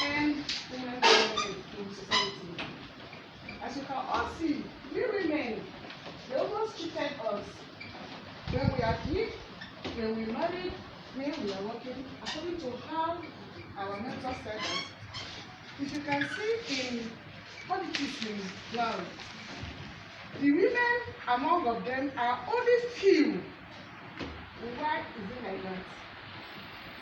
end women violence in society. As you can all see, we women, they almost cheated us. When we are kids, when we married, when we are working, according to how our mentor said that. If you can see in politics now, the women among of them are only few. Why is it like that?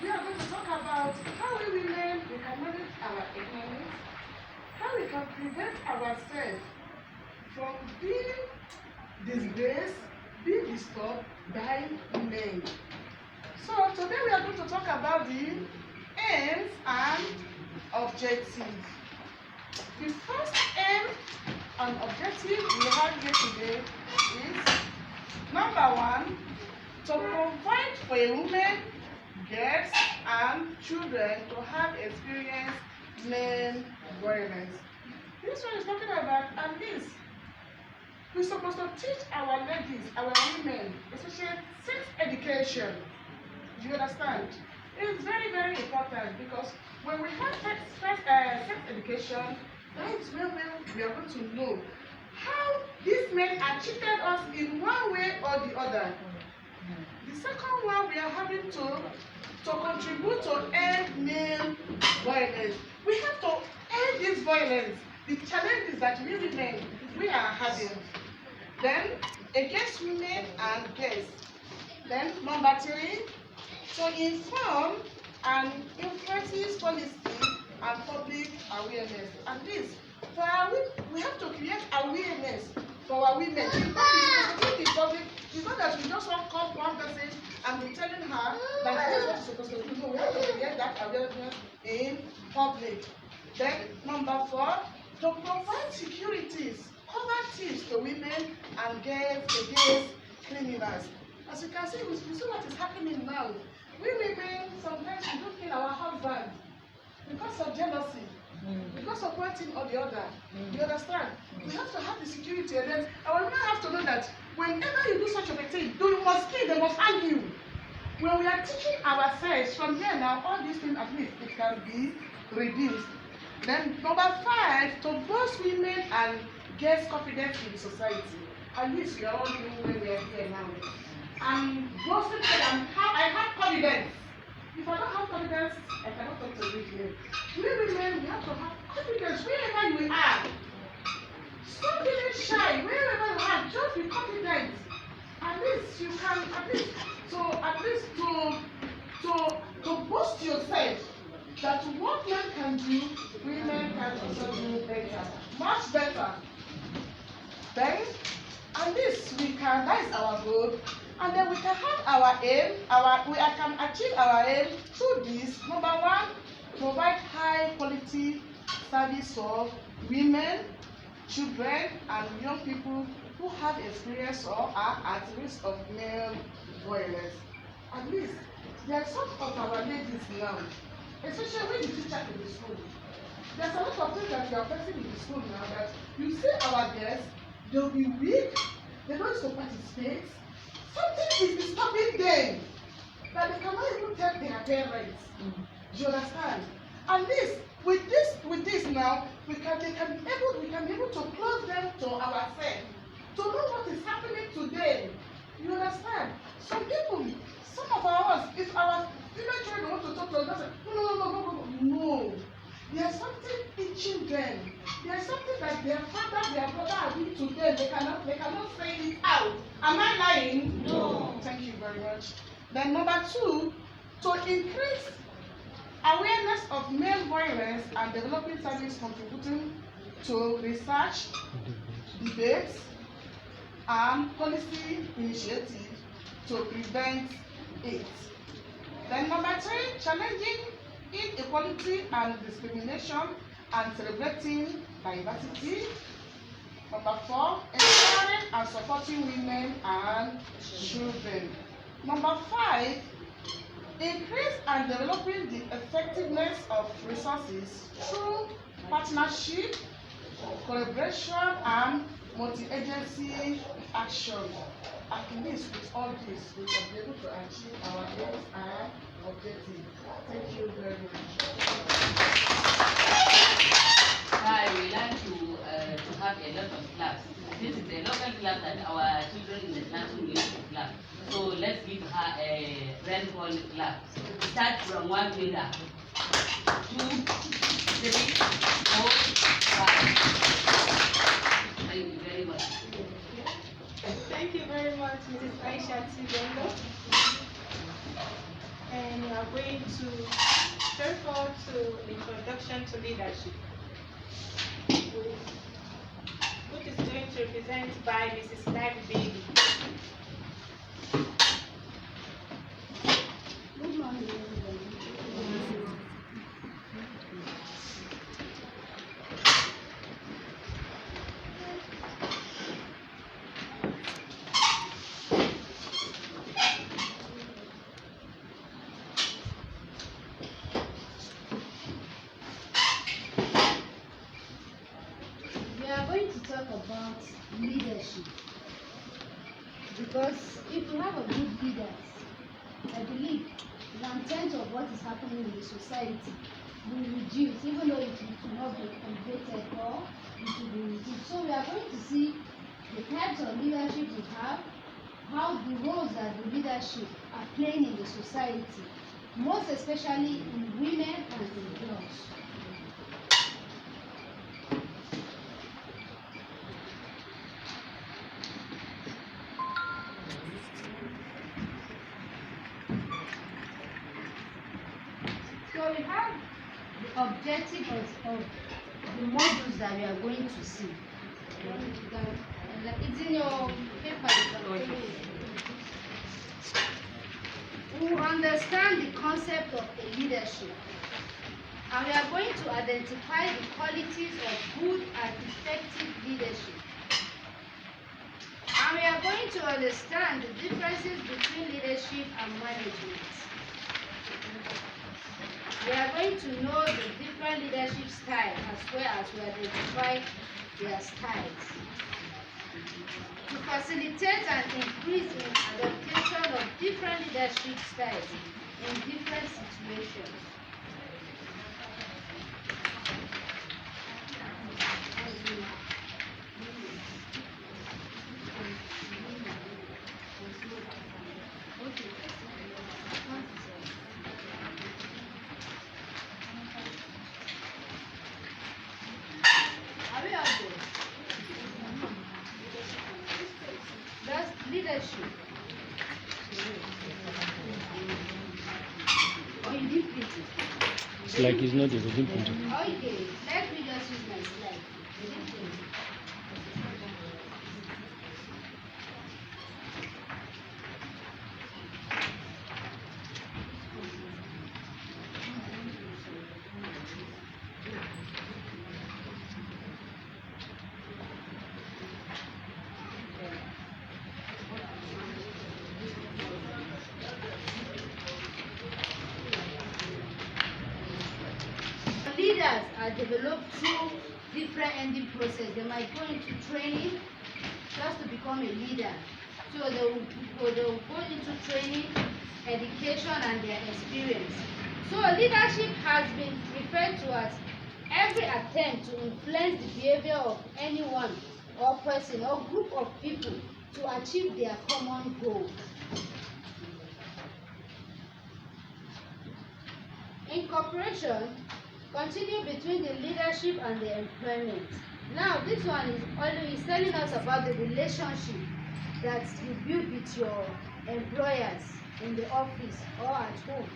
We are going to talk about how we women we can manage our economies, how we can prevent ourselves from being disgraced, being disturbed by men. So today we are going to talk about the aims and objectives. The first aim and objective we have here today is number one, to provide for a woman, girls, and children to have experienced men violence. This one is talking about at least we're supposed to teach our ladies, our women, especially sex education. Do you understand? It's very, very important because when we have sex education, that is when we are going to know how these men have cheated us in one way or the other. The second one, we are having to contribute to end male violence. We have to end this violence, the challenges that we women we are having. Then against women and girls. Then number three, to inform and influence policy and public awareness. At least for our we have to create awareness for our women. In public, it's not that we just want to call one person and be telling her that this is what you're supposed to do. No, we have to create that awareness in public. Then number four, to provide securities, cover tips to women and girls against criminals. As you can see, we see what is happening now. We women sometimes we don't kill our husbands because of jealousy, because of one thing or the other. You understand? We have to have the security, and then our women have to know that whenever you do such a thing, you must kill, they must argue. When we are teaching ourselves from here now, all these things at least it can be reduced. Then number five, to boost women and girls' confidence in society. At least we are all doing when we are here now. And boasting them how I have confidence. If I don't have confidence, I cannot talk to you here. We women, we have to have confidence wherever you are. Stop being shy. Wherever you are, just be confident. At least you can, to boast yourself that what men can do, women can also do better, much better. Then, and this we can, that is our goal. And then we can have our aim, we can achieve our aim through this. Number one, provide high quality service for women, children, and young people who have experience or are at risk of male violence. At least, there are some of our ladies now, especially when you teach at the school. There's a lot of things that you are facing in the school now that you see our girls, they'll be weak, they don't want to participate. Something is disturbing them that they cannot even tell their parents. Do you understand? At least with this now, we can be able to close them to ourselves, to know what is happening to them. You understand? Some people, some of ours, if our female children want to talk to us, they say, no. There's something teaching them. There's something that their father, their brother are doing to them. They cannot say it out. Am I lying? No. Thank you very much. Then number two, to increase awareness of male violence and developing service contributing to research, debates, and policy initiatives to prevent it. Then number three, challenging inequality and discrimination and celebrating diversity. Number four, empowering and supporting women and children. Number five, increase and developing the effectiveness of resources through partnership, collaboration, and multi-agency action. At least with all this, we can be able to achieve our aims and objectives. Thank you very much. from 1 meter. 2, 3, 4, 5. Thank you very much. Thank you very much, Mrs. Aisha Tibondo. And we are going to circle to introduction to leadership, which is going to be presented by Mrs. Live Baby. Good morning, everybody. We are going to talk about leadership, because if we have a good leaders, I believe 1/10 of what is happening in the society will reduce, even though it will not be completed or it will be reduced. So we are going to see the types of leadership we have, how the roles that the leadership are playing in the society, most especially in women and in girls. So we have the objective of the modules that we are going to see. It's in your paper. We will understand the concept of a leadership, and we are going to identify the qualities of good and effective leadership. And we are going to understand the differences between leadership and management. We are going to know the different leadership styles as well as we identify their styles. To facilitate and increase in adaptation of different leadership styles in different situations. Are we out there? That's leadership. Or you didn't print it? It's like it's not even printed. Okay, let me just use my slide. You didn't print it. Leaders are developed through different ending process. They might go into training just to become a leader. So they will go into training, education, and their experience. So leadership has been referred to as every attempt to influence the behavior of anyone or person or group of people to achieve their common goal. In cooperation, continue between the leadership and the employment. Now, this one is always telling us about the relationship that you build with your employers in the office or at home.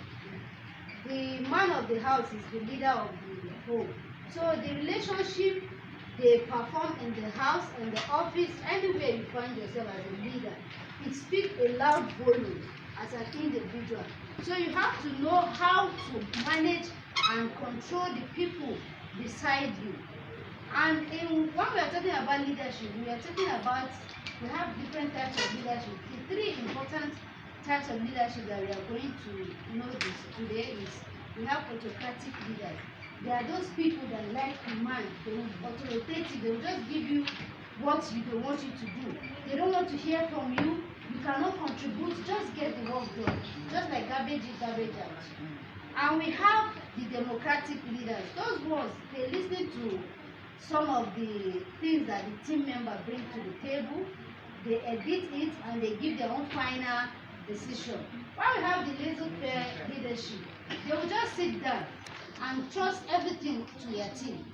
The man of the house is the leader of the home. So the relationship they perform in the house, in the office, anywhere you find yourself as a leader, it speaks a loud volume as an individual. So you have to know how to manage and control the people beside you. And when we are talking about leadership, we are talking about, we have different types of leadership. The three important types of leadership that we are going to know this today is, we have autocratic leaders. They are those people that like command, they will authoritative, they will just give you what they want you to do. They don't want to hear from you. You cannot contribute, just get the work done. Just like garbage in, garbage out. And we have the democratic leaders. Those ones, they listen to some of the things that the team member bring to the table. They edit it and they give their own final decision. When we have the laissez-faire leadership, they will just sit down and trust everything to their team.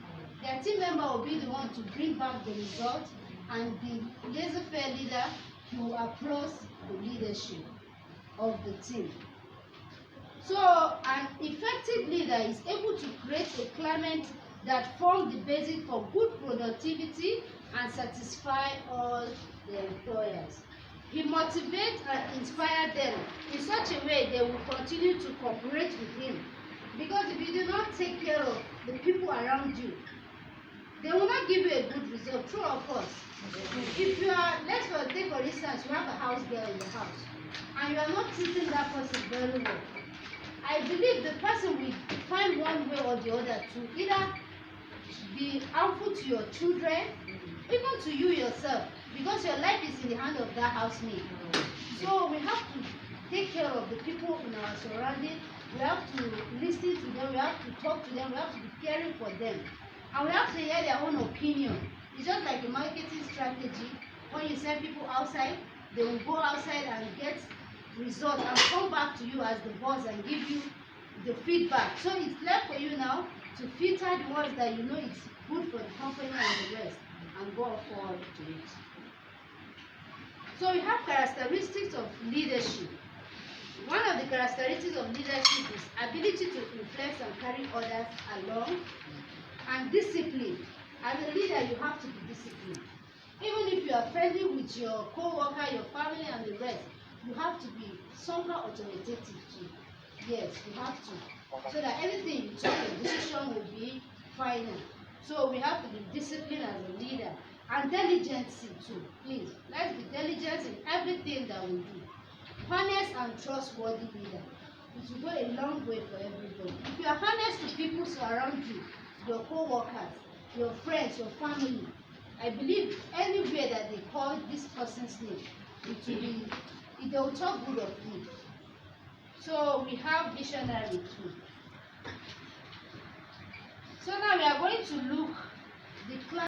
Their team member will be the one to bring back the result, and the laissez-faire leader will appraise the leadership of the team. So an effective leader is able to create a climate that forms the basis for good productivity and satisfy all the employers. He motivates and inspires them in such a way they will continue to cooperate with him. Because if you do not take care of the people around you, they will not give you a good result. True or false? If you are, take for instance, you have a house girl in the house, and you are not treating that person very well, I believe the person will find one way or the other to either be harmful to your children, even to you yourself, because your life is in the hand of that housemaid. So we have to take care of the people in our surrounding. We have to listen to them, we have to talk to them, we have to be caring for them. And we have to hear their own opinion. It's just like a marketing strategy. When you send people outside, they will go outside and get results and come back to you as the boss and give you the feedback. So it's left for you now to filter the ones that you know is good for the company and the rest, and go forward to it. So we have characteristics of leadership. One of the characteristics of leadership is ability to influence and carry others along, and discipline. As a leader, you have to be disciplined. Even if you are friendly with your co-worker, your family, and the rest, you have to be somehow authoritative too. Yes, you have to. So that anything you take, your decision will be final. So we have to be disciplined as a leader. And diligence too. Please, let's be diligent in everything that we do. Honest and trustworthy leader. It will go a long way for everybody. If you are honest to people surround you, your co-workers, your friends, your family, I believe anywhere that they call this person's name, they will talk good of you. So we have visionary too. So now we are going to look the class.